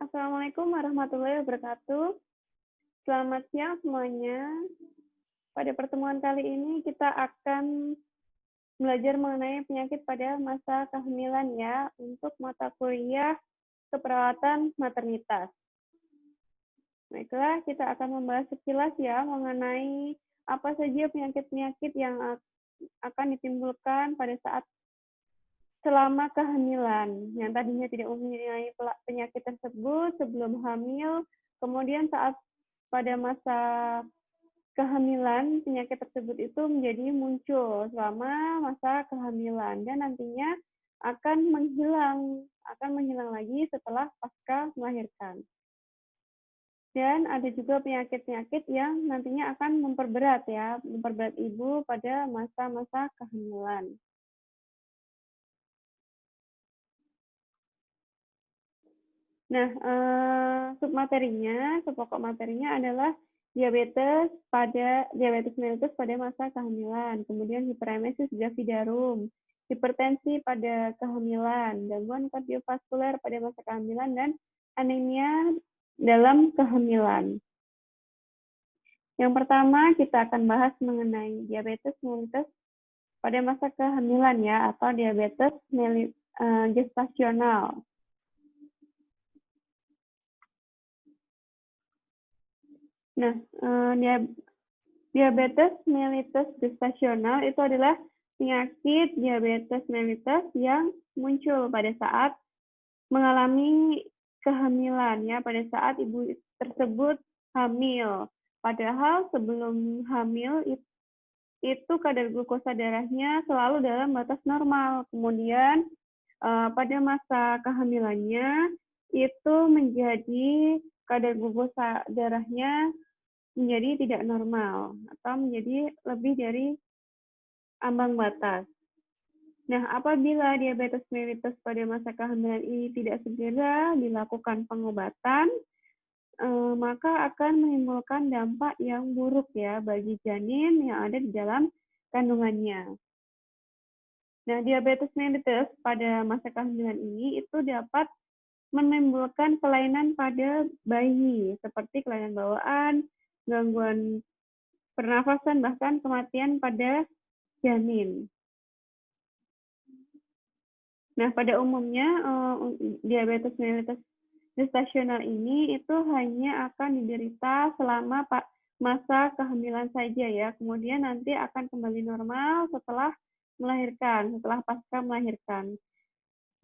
Assalamualaikum warahmatullahi wabarakatuh. Selamat siang semuanya. Pada pertemuan kali ini kita akan belajar mengenai penyakit pada masa kehamilan ya, untuk mata kuliah keperawatan maternitas. Baiklah, kita akan membahas sekilas ya mengenai apa saja penyakit-penyakit yang akan ditimbulkan pada saat selama kehamilan, yang tadinya tidak mempunyai penyakit tersebut sebelum hamil, kemudian saat pada masa kehamilan penyakit tersebut itu menjadi muncul selama masa kehamilan dan nantinya akan menghilang lagi setelah pasca melahirkan. Dan ada juga penyakit-penyakit yang nantinya akan memperberat ibu pada masa-masa kehamilan. Nah, pokok materinya adalah diabetes mellitus pada masa kehamilan, kemudian hiperemesis gravidarum, hipertensi pada kehamilan, gangguan kardiovaskuler pada masa kehamilan, dan anemia dalam kehamilan. Yang pertama, kita akan bahas mengenai diabetes mellitus pada masa kehamilan ya, atau diabetes gestasional. Nah, diabetes mellitus gestasional itu adalah penyakit diabetes mellitus yang muncul pada saat mengalami kehamilan ya, pada saat ibu tersebut hamil. Padahal sebelum hamil itu kadar glukosa darahnya selalu dalam batas normal. Kemudian pada masa kehamilannya itu menjadi kadar glukosa darahnya menjadi tidak normal atau menjadi lebih dari ambang batas. Nah, apabila diabetes mellitus pada masa kehamilan ini tidak segera dilakukan pengobatan, maka akan menimbulkan dampak yang buruk ya bagi janin yang ada di dalam kandungannya. Nah, diabetes mellitus pada masa kehamilan ini itu dapat menimbulkan kelainan pada bayi, seperti kelainan bawaan, gangguan pernafasan, bahkan kematian pada janin. Nah, pada umumnya diabetes mellitus gestasional ini itu hanya akan diderita selama masa kehamilan saja ya. Kemudian nanti akan kembali normal setelah pasca melahirkan.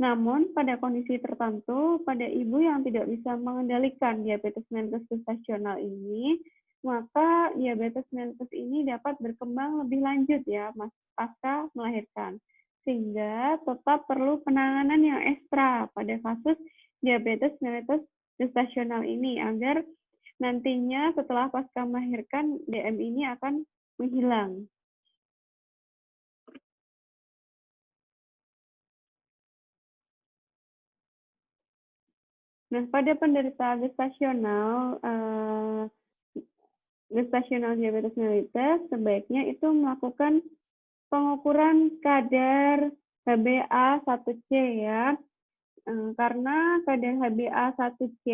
Namun, pada kondisi tertentu, pada ibu yang tidak bisa mengendalikan diabetes mellitus gestasional ini, maka diabetes mellitus ini dapat berkembang lebih lanjut ya, pasca melahirkan. Sehingga tetap perlu penanganan yang ekstra pada kasus diabetes mellitus gestasional ini, agar nantinya setelah pasca melahirkan, DM ini akan menghilang. Nah, pada penderita gestasional diabetes mellitus, sebaiknya itu melakukan pengukuran kadar HbA1c ya, karena kadar HbA1c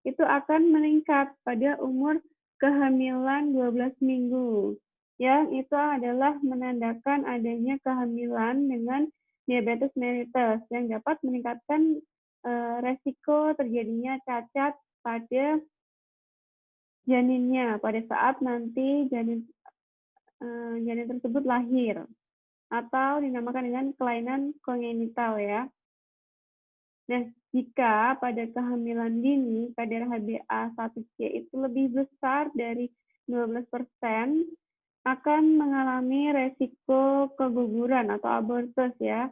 itu akan meningkat pada umur kehamilan 12 minggu. Yang itu adalah menandakan adanya kehamilan dengan diabetes mellitus yang dapat meningkatkan resiko terjadinya cacat pada janinnya pada saat nanti janin tersebut lahir, atau dinamakan dengan kelainan kongenital ya. Nah, jika pada kehamilan dini kadar HbA1c itu lebih besar dari 12%, akan mengalami resiko keguguran atau abortus ya.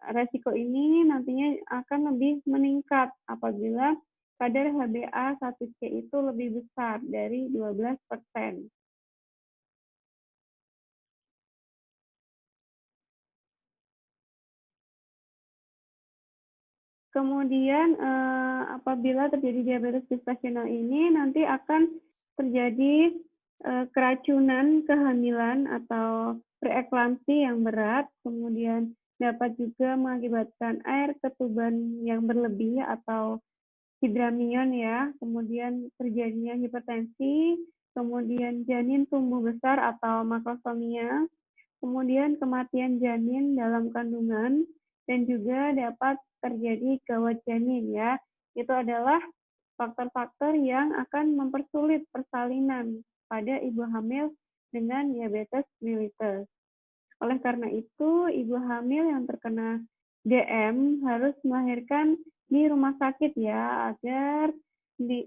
Resiko ini nantinya akan lebih meningkat apabila kadar HbA1c itu lebih besar dari 12%. Kemudian apabila terjadi diabetes gestasional ini nanti akan terjadi keracunan kehamilan atau preeklamsi yang berat, kemudian dapat juga mengakibatkan air ketuban yang berlebih atau hidramion ya, kemudian terjadinya hipertensi, kemudian janin tumbuh besar atau makrosomia, kemudian kematian janin dalam kandungan, dan juga dapat terjadi gawat janin ya. Itu adalah faktor-faktor yang akan mempersulit persalinan pada ibu hamil dengan diabetes mellitus. Oleh karena itu, ibu hamil yang terkena DM harus melahirkan di rumah sakit ya, agar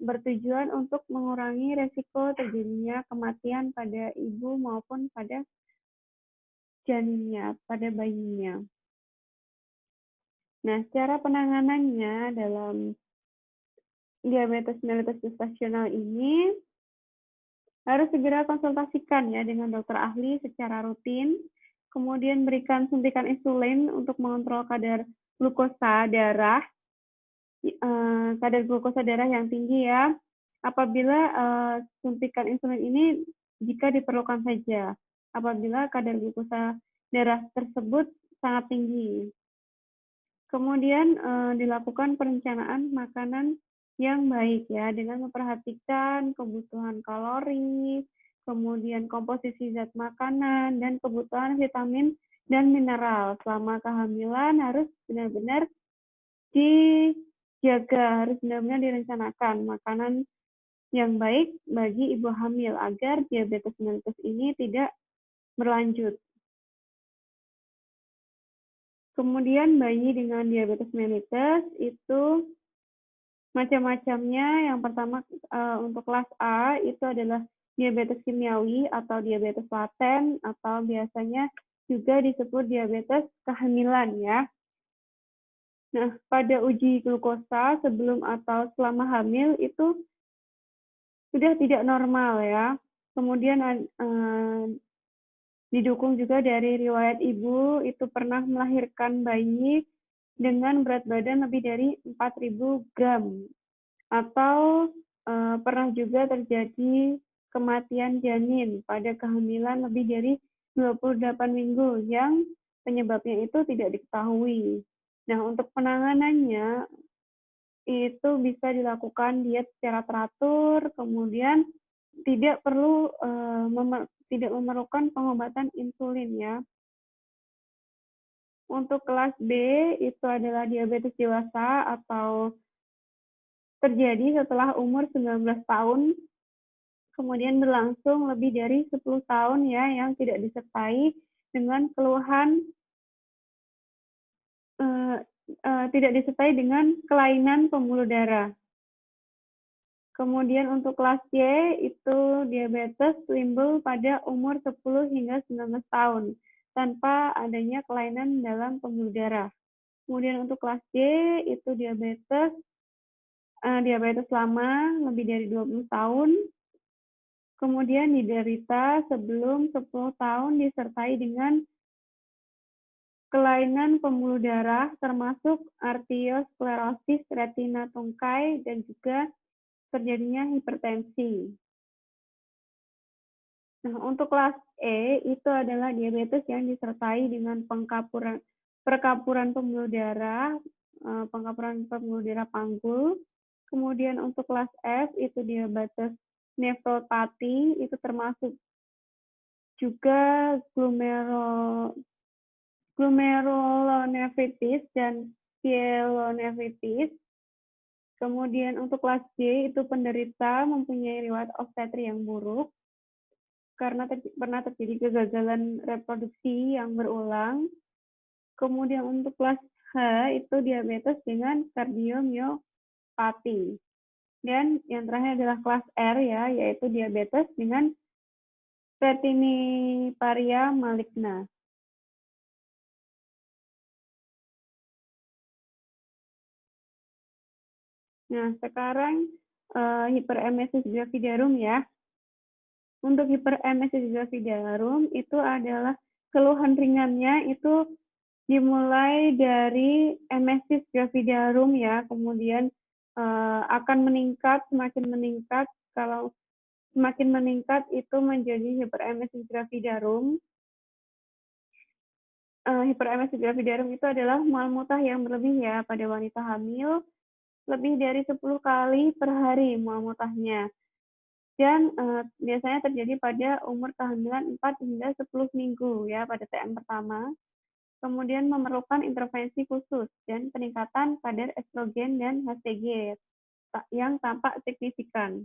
bertujuan untuk mengurangi resiko terjadinya kematian pada ibu maupun pada janinnya, pada bayinya. Nah, cara penanganannya dalam diabetes mellitus gestasional ini harus segera konsultasikan ya dengan dokter ahli secara rutin, kemudian berikan suntikan insulin untuk mengontrol kadar glukosa darah yang tinggi ya. Apabila suntikan insulin ini jika diperlukan saja, apabila kadar glukosa darah tersebut sangat tinggi. Kemudian dilakukan perencanaan makanan yang baik ya, dengan memperhatikan kebutuhan kalori, kemudian komposisi zat makanan, dan kebutuhan vitamin dan mineral. Selama kehamilan harus benar-benar dijaga, harus benar-benar direncanakan makanan yang baik bagi ibu hamil agar diabetes mellitus ini tidak berlanjut. Kemudian bayi dengan diabetes mellitus itu macam-macamnya. Yang pertama untuk kelas A itu adalah diabetes kimiawi atau diabetes laten atau biasanya juga disebut diabetes kehamilan ya. Nah, pada uji glukosa sebelum atau selama hamil itu sudah tidak normal ya. Kemudian didukung juga dari riwayat ibu itu pernah melahirkan bayi dengan berat badan lebih dari 4.000 gram. Atau pernah juga terjadi kematian janin pada kehamilan lebih dari 28 minggu yang penyebabnya itu tidak diketahui. Nah, untuk penanganannya itu bisa dilakukan diet secara teratur, kemudian tidak perlu tidak memerlukan pengobatan insulin ya. Untuk kelas B itu adalah diabetes dewasa atau terjadi setelah umur 19 tahun, kemudian berlangsung lebih dari 10 tahun ya, yang tidak disertai dengan keluhan tidak disertai dengan kelainan pembuluh darah. Kemudian untuk kelas Y itu diabetes timbul pada umur 10 hingga 19 tahun tanpa adanya kelainan dalam pembuluh darah. Kemudian untuk kelas D itu diabetes lama lebih dari 20 tahun, kemudian diderita sebelum 10 tahun disertai dengan kelainan pembuluh darah termasuk arteriosklerosis retina tungkai dan juga terjadinya hipertensi. Nah, untuk kelas E itu adalah diabetes yang disertai dengan perkapuran pembuluh darah, pengkapuran pembuluh darah panggul. Kemudian untuk kelas F itu diabetes nefropati, itu termasuk juga glomerulonefritis dan pyelonefritis. Kemudian untuk kelas J itu penderita mempunyai riwayat obstetri yang buruk karena pernah terjadi kegagalan reproduksi yang berulang. Kemudian untuk kelas H itu diabetes dengan kardiomyopati. Dan yang terakhir adalah kelas R ya, yaitu diabetes dengan retiniparia maligna. Nah, sekarang hiperemesis gravidarum ya. Untuk hiperemesis gravidarum itu adalah keluhan ringannya itu dimulai dari emesis gravidarum ya, kemudian akan meningkat, semakin meningkat. Kalau semakin meningkat itu menjadi hiperemesis gravidarum. Hiperemesis gravidarum itu adalah mual muntah yang berlebih ya pada wanita hamil. lebih dari 10 kali per hari mual muntahnya. Dan biasanya terjadi pada umur kehamilan 4 hingga 10 minggu ya pada TM pertama. Kemudian memerlukan intervensi khusus dan peningkatan kadar estrogen dan HCG yang tampak signifikan.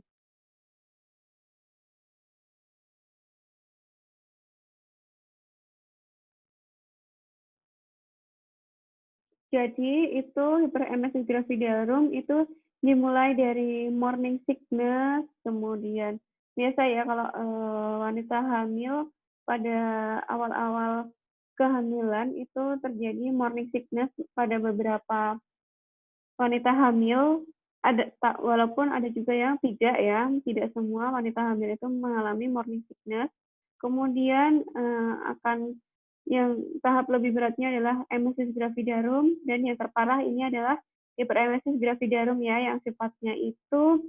Jadi itu hiperemesis gravidarum itu dimulai dari morning sickness, kemudian biasa ya kalau wanita hamil pada awal-awal kehamilan itu terjadi morning sickness pada beberapa wanita hamil, walaupun ada juga yang tidak ya, tidak semua wanita hamil itu mengalami morning sickness. Kemudian akan yang tahap lebih beratnya adalah emesis gravidarum, dan yang terparah ini adalah hiperemesis gravidarum ya, yang sifatnya itu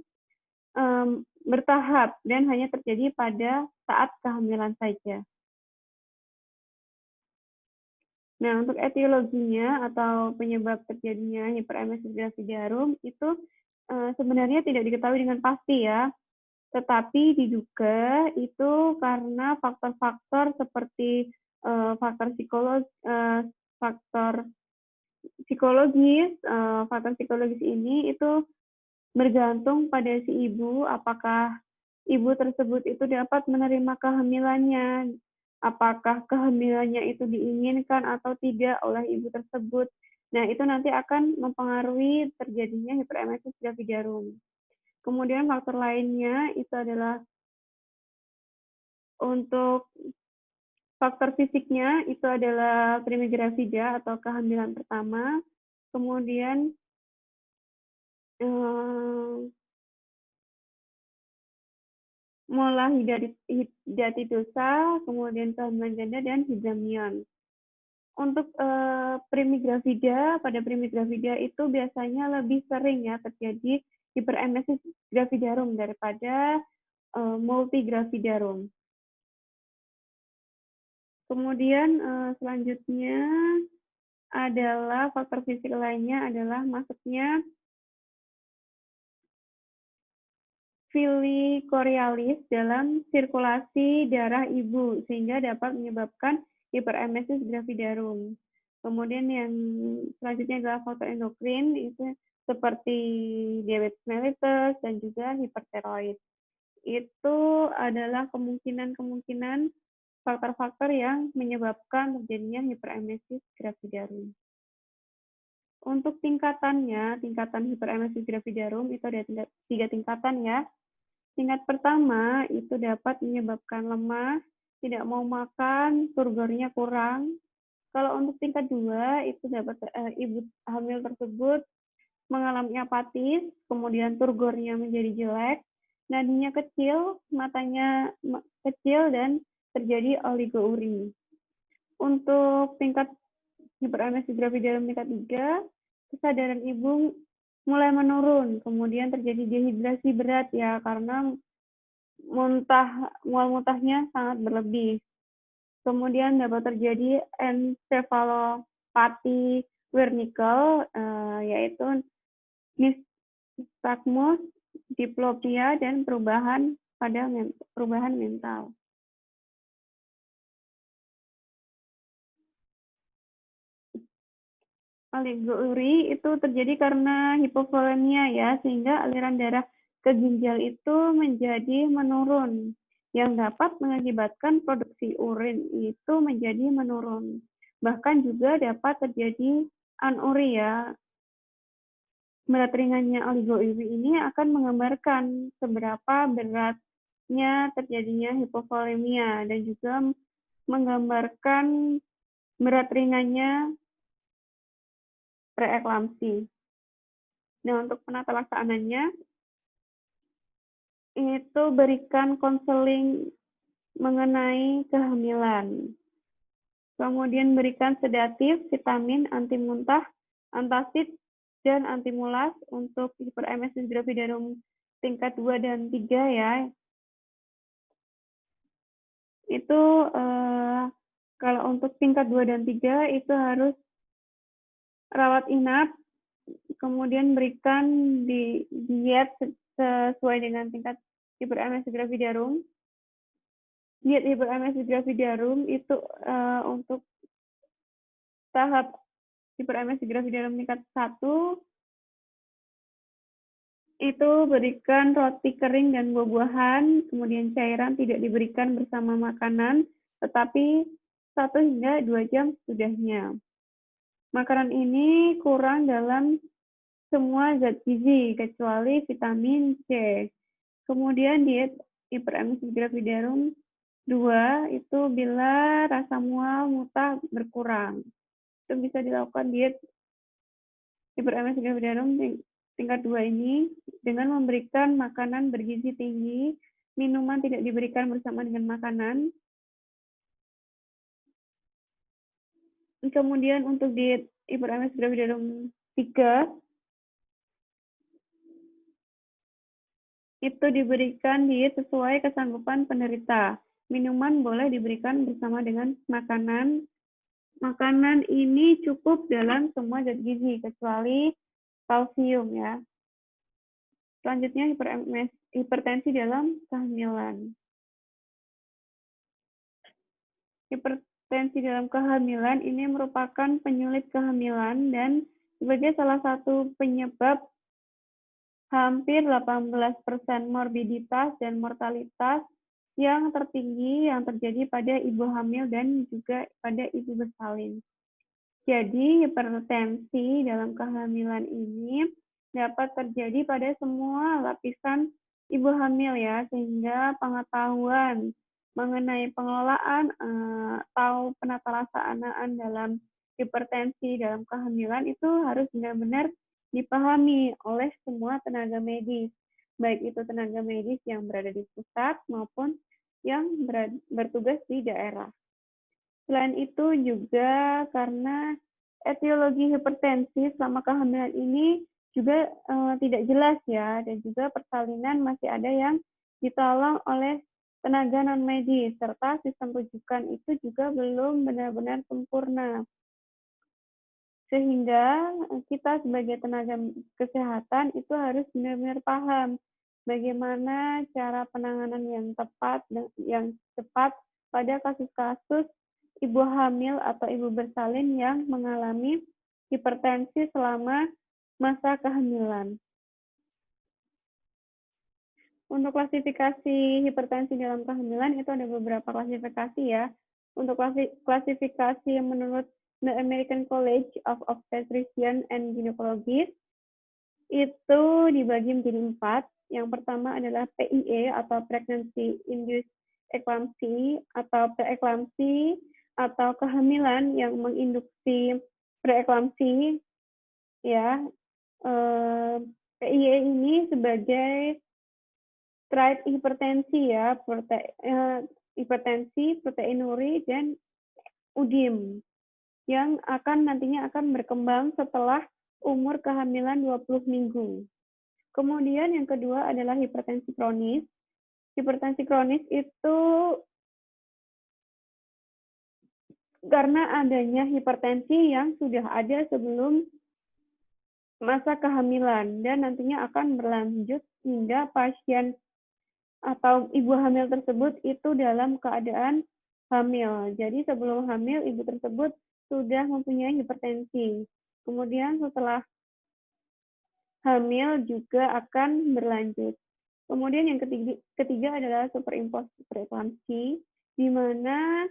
bertahap dan hanya terjadi pada saat kehamilan saja. Nah, untuk etiologinya atau penyebab terjadinya hiperemesis gravidarum itu sebenarnya tidak diketahui dengan pasti ya, tetapi diduga itu karena faktor-faktor seperti faktor psikologis ini itu bergantung pada si ibu, apakah ibu tersebut itu dapat menerima kehamilannya, apakah kehamilannya itu diinginkan atau tidak oleh ibu tersebut. Nah, itu nanti akan mempengaruhi terjadinya hiperemesis gravidarum. Kemudian faktor lainnya itu adalah untuk faktor fisiknya, itu adalah primigravida atau kehamilan pertama, kemudian mola hidatidosa, kemudian kehamilan janda, dan hidramion. Untuk pada primigravida itu biasanya lebih sering ya terjadi hiperemesis gravidarum daripada multigravidarum. Kemudian selanjutnya adalah faktor fisik lainnya adalah masuknya villi choriolis dalam sirkulasi darah ibu sehingga dapat menyebabkan hiperemesis gravidarum. Kemudian yang selanjutnya adalah faktor endokrin, itu seperti diabetes mellitus dan juga hipertiroid. Itu adalah kemungkinan faktor-faktor yang menyebabkan terjadinya hiperemesis gravidarum. Untuk tingkatan hiperemesis gravidarum itu ada 3 tingkatan ya. Tingkat pertama itu dapat menyebabkan lemah, tidak mau makan, turgornya kurang. Kalau untuk tingkat 2 itu dapat ibu hamil tersebut mengalami apatis, kemudian turgornya menjadi jelek, nadinya kecil, matanya kecil, dan terjadi oligouri. Untuk tingkat hiperemesis gravidarum tingkat 3, kesadaran ibu mulai menurun, kemudian terjadi dehidrasi berat ya karena mual muntahnya sangat berlebih. Kemudian dapat terjadi encephalopathy wernickel, yaitu nystagmus, diplopia, dan perubahan mental. Oligouri itu terjadi karena hipovolemia ya, sehingga aliran darah ke ginjal itu menjadi menurun, yang dapat mengakibatkan produksi urin itu menjadi menurun. Bahkan juga dapat terjadi anuria. Berat ringannya oligouri ini akan menggambarkan seberapa beratnya terjadinya hipovolemia dan juga menggambarkan berat ringannya preeklamsi. Nah, untuk penata laksanaannya, itu berikan konseling mengenai kehamilan. Kemudian berikan sedatif, vitamin, anti muntah, antacid, dan antimulas untuk hiperemesis gravidarum tingkat 2 dan 3 ya. Itu kalau untuk tingkat 2 dan 3 itu harus rawat inap kemudian berikan diet sesuai dengan tingkat hiperemesis gravidarum. Diet hiperemesis gravidarum itu untuk tahap hiperemesis gravidarum tingkat 1 itu berikan roti kering dan buah-buahan, kemudian cairan tidak diberikan bersama makanan, tetapi 1 hingga 2 jam sesudahnya. Makanan ini kurang dalam semua zat gizi, kecuali vitamin C. Kemudian diet hiperemesis gravidarum 2 itu bila rasa mual, muntah berkurang. Itu bisa dilakukan diet hiperemesis gravidarum tingkat 2 ini dengan memberikan makanan bergizi tinggi, minuman tidak diberikan bersama dengan makanan. Kemudian untuk diet hiperemesis gravidarum 3 itu diberikan diet sesuai kesanggupan penderita. Minuman boleh diberikan bersama dengan makanan. Makanan ini cukup dalam semua zat gizi kecuali kalsium ya. Selanjutnya hipertensi dalam kehamilan. Hipertensi dalam kehamilan ini merupakan penyulit kehamilan dan sebagai salah satu penyebab hampir 18% morbiditas dan mortalitas yang tertinggi yang terjadi pada ibu hamil dan juga pada ibu bersalin. Jadi hipertensi dalam kehamilan ini dapat terjadi pada semua lapisan ibu hamil ya, sehingga pengetahuan mengenai pengelolaan atau penatalaksanaan dalam hipertensi dalam kehamilan itu harus benar-benar dipahami oleh semua tenaga medis, baik itu tenaga medis yang berada di pusat maupun yang bertugas di daerah. Selain itu juga karena etiologi hipertensi selama kehamilan ini juga tidak jelas ya, dan juga persalinan masih ada yang ditolong oleh tenaga non-medis, serta sistem rujukan itu juga belum benar-benar sempurna. Sehingga kita sebagai tenaga kesehatan itu harus benar-benar paham bagaimana cara penanganan yang tepat dan yang cepat pada kasus-kasus ibu hamil atau ibu bersalin yang mengalami hipertensi selama masa kehamilan. Untuk klasifikasi hipertensi dalam kehamilan itu ada beberapa klasifikasi ya. Untuk klasifikasi menurut The American College of Obstetricians and Gynecologists itu dibagi menjadi 4. Yang pertama adalah PIE atau Pregnancy Induced Eclampsy atau preeklamsi atau kehamilan yang menginduksi preeklamsi ya. PIE ini sebagai triad hipertensi ya, hipertensi, proteinuri dan udim yang nantinya akan berkembang setelah umur kehamilan 20 minggu. Kemudian yang kedua adalah hipertensi kronis. Hipertensi kronis itu karena adanya hipertensi yang sudah ada sebelum masa kehamilan dan nantinya akan berlanjut hingga pasien atau ibu hamil tersebut itu dalam keadaan hamil. Jadi sebelum hamil ibu tersebut sudah mempunyai hipertensi. Kemudian setelah hamil juga akan berlanjut. Kemudian yang ketiga adalah superimposed preeklamsi, di mana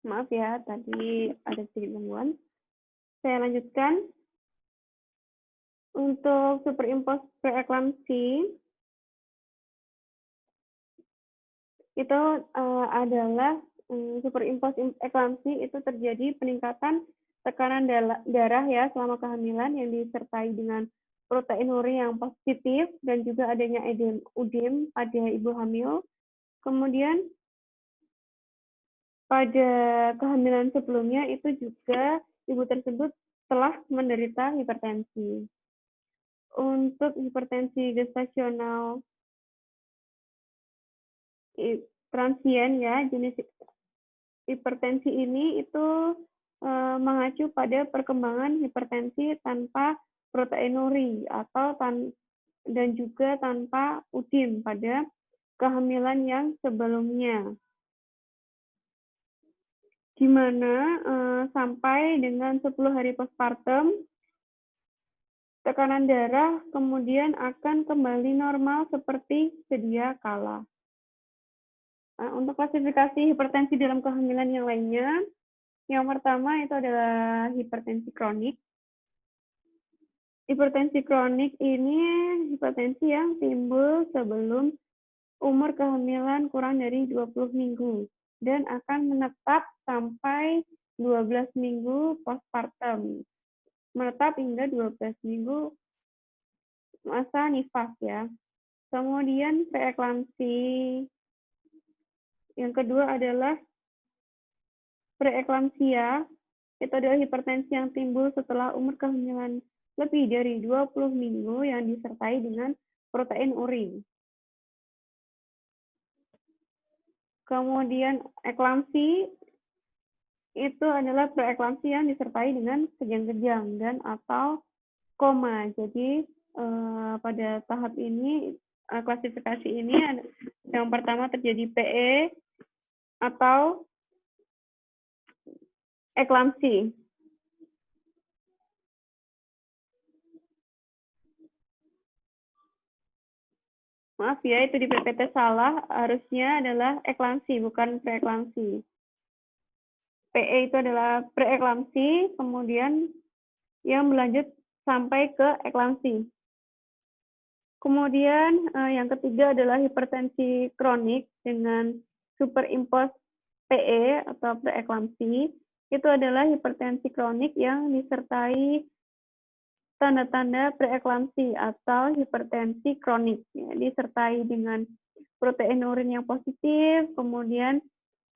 maaf ya, tadi ada sedikit gangguan. Saya lanjutkan. Untuk superimposed preeklamsi, itu adalah superimposed eklamsi itu terjadi peningkatan tekanan darah ya selama kehamilan yang disertai dengan proteinuri yang positif dan juga adanya udem pada ibu hamil. Kemudian pada kehamilan sebelumnya itu juga ibu tersebut telah menderita hipertensi. Untuk hipertensi gestasional transien ya, jenis hipertensi ini itu mengacu pada perkembangan hipertensi tanpa proteinuri atau dan juga tanpa udem pada kehamilan yang sebelumnya, di mana sampai dengan 10 hari postpartum tekanan darah kemudian akan kembali normal seperti sedia kala. Untuk klasifikasi hipertensi dalam kehamilan yang lainnya, yang pertama itu adalah hipertensi kronik. Hipertensi kronik ini hipertensi yang timbul sebelum umur kehamilan kurang dari 20 minggu dan akan menetap sampai 12 minggu postpartum. Menetap hingga 12 minggu masa nifas ya. Kemudian preeklamsi. Yang kedua adalah preeklamsia. Itu adalah hipertensi yang timbul setelah umur kehamilan lebih dari 20 minggu yang disertai dengan protein urin. Kemudian eklamsi itu adalah preeklamsi yang disertai dengan kejang-kejang dan atau koma. Jadi pada tahap ini klasifikasi ini yang pertama terjadi PE atau eklamsi. Maaf ya, itu di PPT salah, harusnya adalah eklamsi, bukan preeklamsi. PE itu adalah preeklamsi, kemudian yang berlanjut sampai ke eklamsi. Kemudian yang ketiga adalah hipertensi kronik dengan superimpos PE atau preeklamsi. Itu adalah hipertensi kronik yang disertai tanda-tanda preeklamsi atau hipertensi kronik, ya, disertai dengan protein urin yang positif, kemudian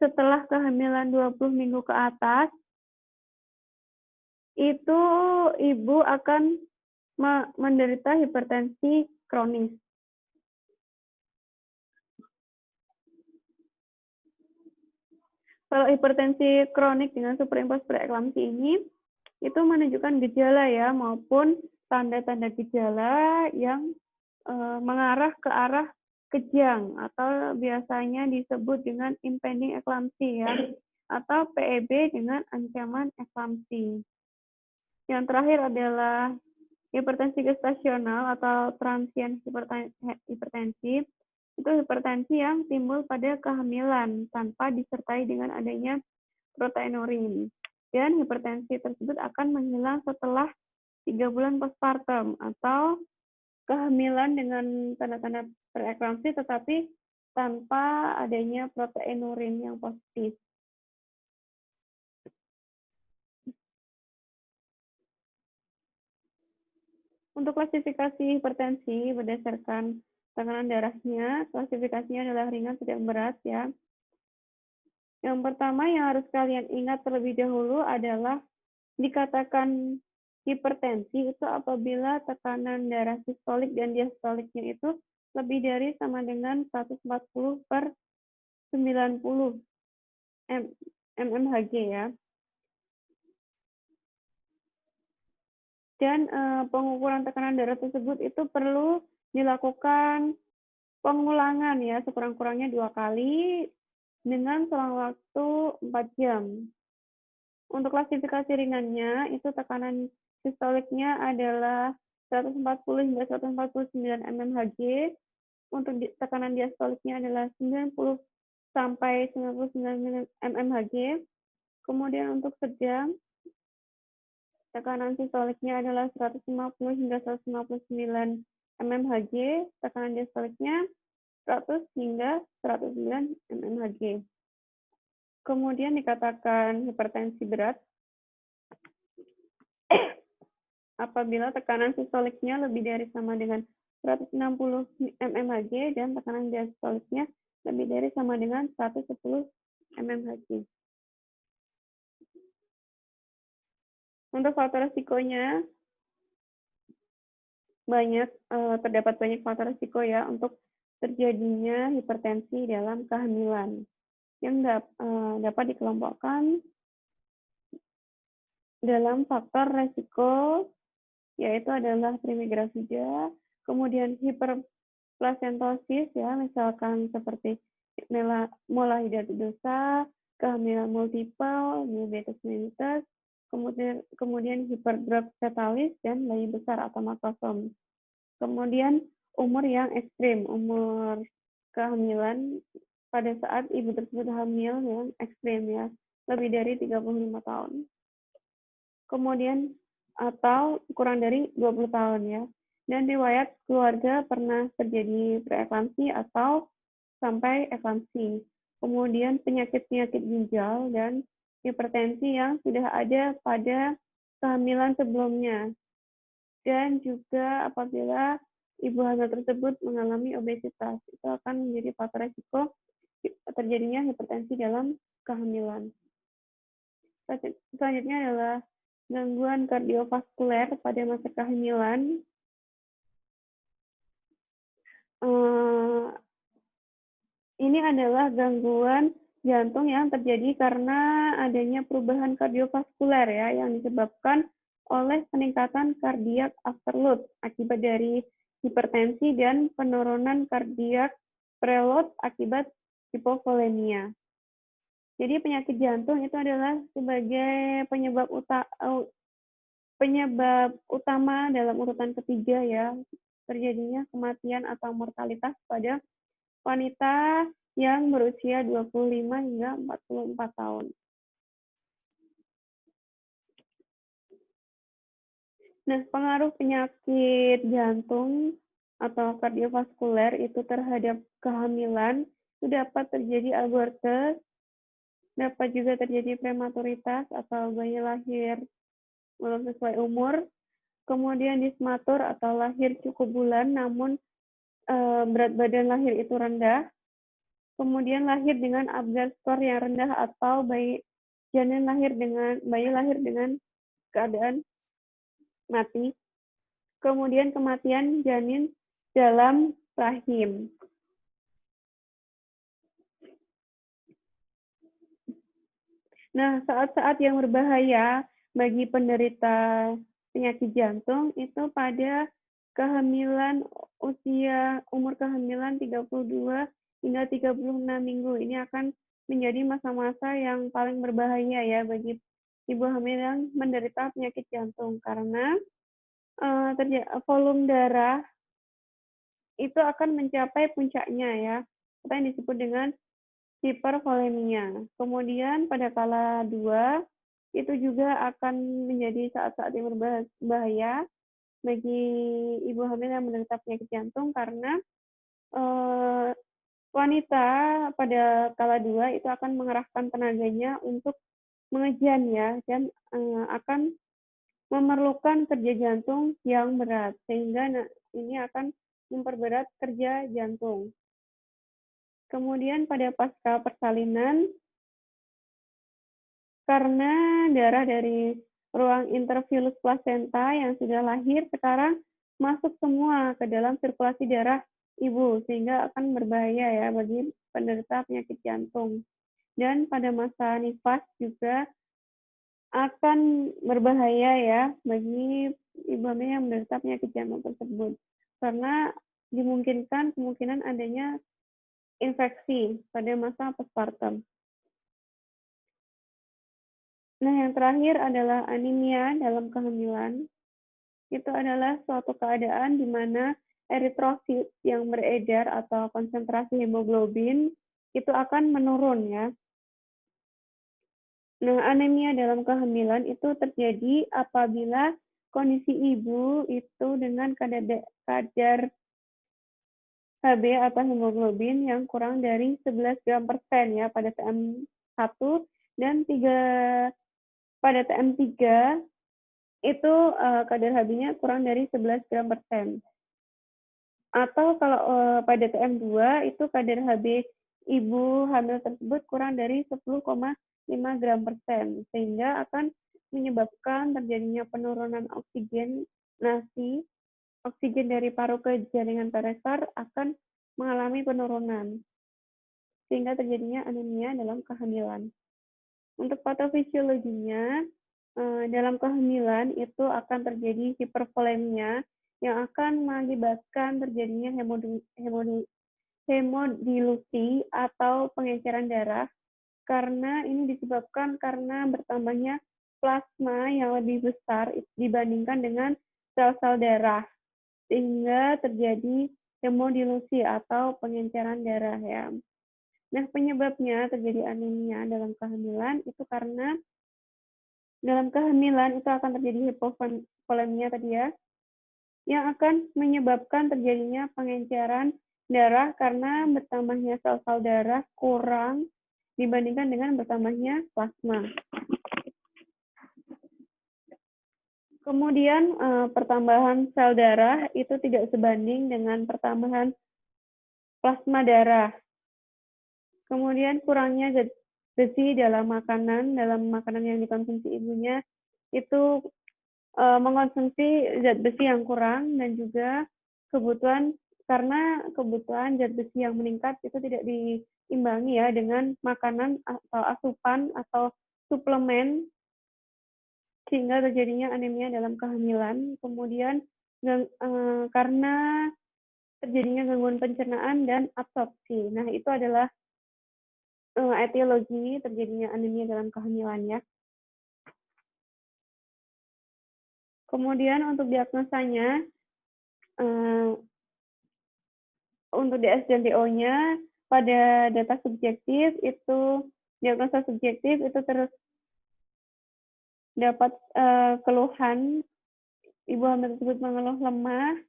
setelah kehamilan 20 minggu ke atas, itu ibu akan menderita hipertensi kronis. Kalau hipertensi kronik dengan superimpos preeklamsi ini, itu menunjukkan gejala ya, maupun tanda-tanda gejala yang mengarah ke arah kejang, atau biasanya disebut dengan impending eklamsi ya, atau PEB dengan ancaman eklamsi. Yang terakhir adalah hipertensi gestasional atau transien hipertensi. Itu hipertensi yang timbul pada kehamilan tanpa disertai dengan adanya proteinurin. Dan hipertensi tersebut akan menghilang setelah 3 bulan postpartum atau kehamilan dengan tanda-tanda preeklamsi tetapi tanpa adanya proteinurin yang positif. Untuk klasifikasi hipertensi berdasarkan tekanan darahnya, klasifikasinya adalah ringan, sedang, berat ya. Yang pertama yang harus kalian ingat terlebih dahulu adalah dikatakan hipertensi itu apabila tekanan darah sistolik dan diastoliknya itu lebih dari sama dengan 140 per 90 mmHg ya. Dan pengukuran tekanan darah tersebut itu perlu dilakukan pengulangan ya, sekurang-kurangnya 2 kali dengan selang waktu 4 jam. Untuk klasifikasi ringannya, itu tekanan sistoliknya adalah 140 hingga 149 mmHg. Untuk tekanan diastoliknya adalah 90 sampai 99 mmHg. Kemudian untuk sedang, tekanan sistoliknya adalah 150 hingga 159 mmHg. Tekanan diastoliknya 100 hingga 109 mmHg. Kemudian dikatakan hipertensi berat apabila tekanan sistoliknya lebih dari sama dengan 160 mmHg dan tekanan diastoliknya lebih dari sama dengan 110 mmHg. Untuk faktor risikonya, terdapat banyak faktor risiko ya untuk terjadinya hipertensi dalam kehamilan yang dapat dikelompokkan dalam faktor resiko, yaitu adalah primigravida, kemudian hiperplasentosis ya, misalkan seperti molahidatidosa, kehamilan multiple, diabetes mellitus, kemudian hiperdrug fetalis dan bayi besar atau makrosom. Kemudian umur yang ekstrim, umur kehamilan pada saat ibu tersebut hamil yang ekstrim ya, lebih dari 35 tahun. Kemudian atau kurang dari 20 tahun ya. Dan riwayat keluarga pernah terjadi preeklamsi atau sampai eklamsi. Kemudian penyakit-penyakit ginjal dan hipertensi yang sudah ada pada kehamilan sebelumnya. Dan juga apabila ibu hamil tersebut mengalami obesitas, itu akan menjadi faktor risiko terjadinya hipertensi dalam kehamilan. Selanjutnya adalah gangguan kardiovaskuler pada masa kehamilan. Ini adalah gangguan jantung yang terjadi karena adanya perubahan kardiovaskuler ya, yang disebabkan oleh peningkatan kardiak afterload akibat dari hipertensi dan penurunan kardiak preload akibat hipovolemia. Jadi penyakit jantung itu adalah sebagai penyebab utama dalam urutan ketiga ya, terjadinya kematian atau mortalitas pada wanita yang berusia 25 hingga 44 tahun. Nah, pengaruh penyakit jantung atau kardiovaskuler itu terhadap kehamilan itu dapat terjadi abortus, dapat juga terjadi prematuritas atau bayi lahir belum sesuai umur, kemudian dismatur atau lahir cukup bulan namun berat badan lahir itu rendah, kemudian lahir dengan Apgar skor yang rendah atau bayi lahir dengan keadaan mati, kemudian kematian janin dalam rahim. Nah, saat-saat yang berbahaya bagi penderita penyakit jantung itu pada kehamilan umur kehamilan 32 hingga 36 minggu. Ini akan menjadi masa-masa yang paling berbahaya ya bagi ibu hamil yang menderita penyakit jantung karena volume darah itu akan mencapai puncaknya ya, atau yang disebut dengan hipervolemia. Kemudian pada kala 2 itu juga akan menjadi saat-saat yang berbahaya bagi ibu hamil yang menderita penyakit jantung karena wanita pada kala 2 itu akan mengerahkan tenaganya untuk mengejan ya, dan akan memerlukan kerja jantung yang berat sehingga ini akan memperberat kerja jantung. Kemudian pada pasca persalinan, karena darah dari ruang intervillus plasenta yang sudah lahir sekarang masuk semua ke dalam sirkulasi darah ibu, sehingga akan berbahaya ya bagi penderita penyakit jantung. Dan pada masa nifas juga akan berbahaya ya bagi ibu hamil yang menderita penyakit jantung tersebut, karena kemungkinan adanya infeksi pada masa postpartum. Nah, yang terakhir adalah anemia dalam kehamilan. Itu adalah suatu keadaan di mana eritrosit yang beredar atau konsentrasi hemoglobin itu akan menurun ya. Nah, anemia dalam kehamilan itu terjadi apabila kondisi ibu itu dengan kadar Hb atau hemoglobin yang kurang dari 11 gram per sen ya pada TM1 dan pada TM3 itu kadar Hb-nya kurang dari 11 gram per sen. Atau kalau pada TM2 itu kadar Hb ibu hamil tersebut kurang dari 10,5 gram per sen, sehingga akan menyebabkan terjadinya penurunan oksigen dari paru ke jaringan parestar akan mengalami penurunan, sehingga terjadinya anemia dalam kehamilan. Untuk patofisiologinya, dalam kehamilan itu akan terjadi hipervolemia yang akan mengakibatkan terjadinya hemodilusi atau pengenceran darah, karena ini disebabkan karena bertambahnya plasma yang lebih besar dibandingkan dengan sel-sel darah, sehingga terjadi hemodilusi atau pengenceran darah ya. Nah, penyebabnya terjadi anemia dalam kehamilan itu karena dalam kehamilan itu akan terjadi hipovolemia tadi ya, yang akan menyebabkan terjadinya pengenceran darah karena bertambahnya sel-sel darah kurang dibandingkan dengan bertambahnya plasma. Kemudian pertambahan sel darah itu tidak sebanding dengan pertambahan plasma darah. Kemudian kurangnya zat besi dalam makanan yang dikonsumsi ibunya itu mengonsumsi zat besi yang kurang, dan juga karena kebutuhan zat besi yang meningkat itu tidak diimbangi ya dengan makanan atau asupan atau suplemen, sehingga terjadinya anemia dalam kehamilan. Kemudian karena terjadinya gangguan pencernaan dan absorpsi. Nah, itu adalah etiologi terjadinya anemia dalam kehamilan ya. Kemudian untuk diagnosanya, untuk DS dan DO-nya pada data subjektif itu, diagnosa subjektif itu terus dapat keluhan ibu hamil tersebut mengeluh lemah,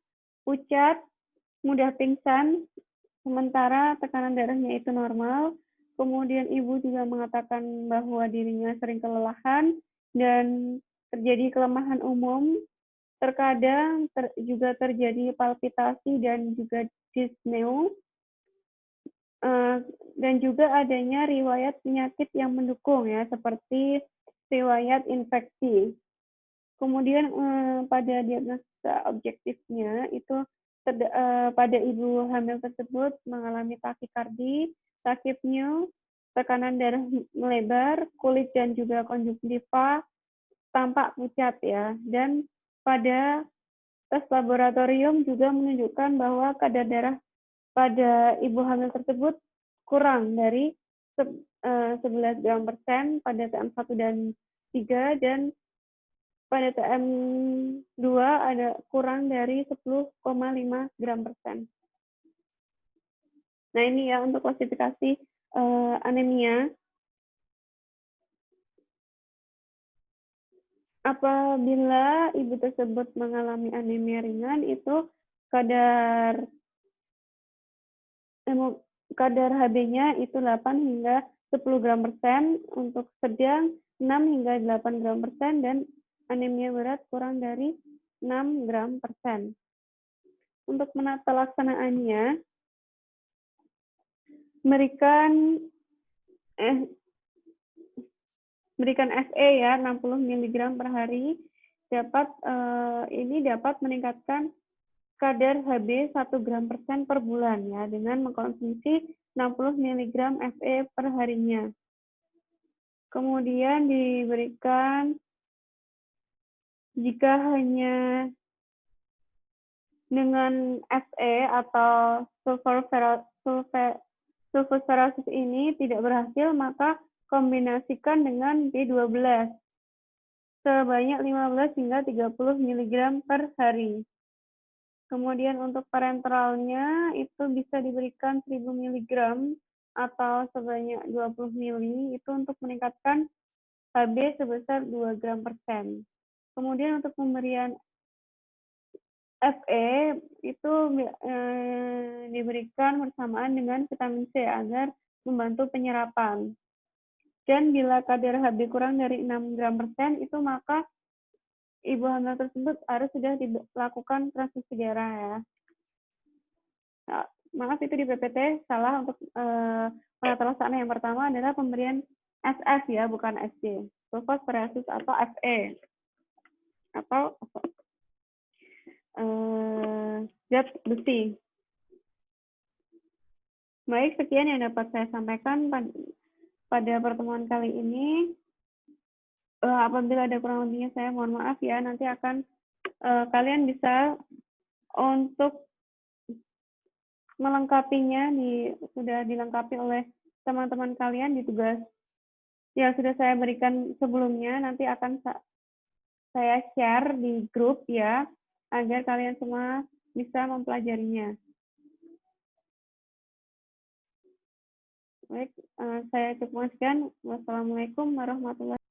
pucat, mudah pingsan, sementara tekanan darahnya itu normal. Kemudian ibu juga mengatakan bahwa dirinya sering kelelahan dan terjadi kelemahan umum. Terkadang juga terjadi palpitasi dan juga dyspnea, dan juga adanya riwayat penyakit yang mendukung ya, seperti riwayat infeksi. Kemudian pada diagnosa objektifnya itu pada ibu hamil tersebut mengalami takikardi, takipneu, tekanan darah melebar, kulit dan juga konjungtiva tampak pucat ya. Dan pada tes laboratorium juga menunjukkan bahwa kadar darah pada ibu hamil tersebut kurang dari 11 gram per sen pada TM1 dan 3, dan pada TM2 ada kurang dari 10,5 gram per sen. Nah, ini ya untuk klasifikasi anemia. Apabila ibu tersebut mengalami anemia ringan, itu kadar Hb-nya itu 8 hingga 10 gram per sen, untuk sedang 6 hingga 8 gram per sen, dan anemia berat kurang dari 6 gram per sen. Untuk menata laksanaannya, berikan FE ya 60 mg per hari, ini dapat meningkatkan kadar Hb 1 gram per sen per bulan ya, dengan mengkonsumsi 60 mg Fe per harinya. Kemudian diberikan jika hanya dengan Fe atau sulfosferasis ini tidak berhasil, maka kombinasikan dengan B12 sebanyak 15 hingga 30 mg per hari. Kemudian untuk parenteralnya itu bisa diberikan 1000 mg atau sebanyak 20 ml itu untuk meningkatkan Hb sebesar 2 gram per sen. Kemudian untuk pemberian Fe itu diberikan bersamaan dengan vitamin C agar membantu penyerapan. Dan bila kadar Hb kurang dari 6 gram per sen itu maka ibu hamil tersebut harus sudah dilakukan transfusi darah ya. Nah, maaf itu di PPT salah untuk penata laksana yang pertama adalah pemberian SF ya, bukan SC. Sulfosforiasis atau Fe atau zat besi. Baik, sekian yang dapat saya sampaikan pada pertemuan kali ini. Apabila ada kurang lebihnya saya mohon maaf ya. Nanti akan kalian bisa untuk melengkapinya sudah dilengkapi oleh teman-teman kalian di tugas yang sudah saya berikan sebelumnya. Nanti akan saya share di grup ya, agar kalian semua bisa mempelajarinya. Baik, saya cukupkan sekian. Wassalamualaikum warahmatullahi wabarakatuh.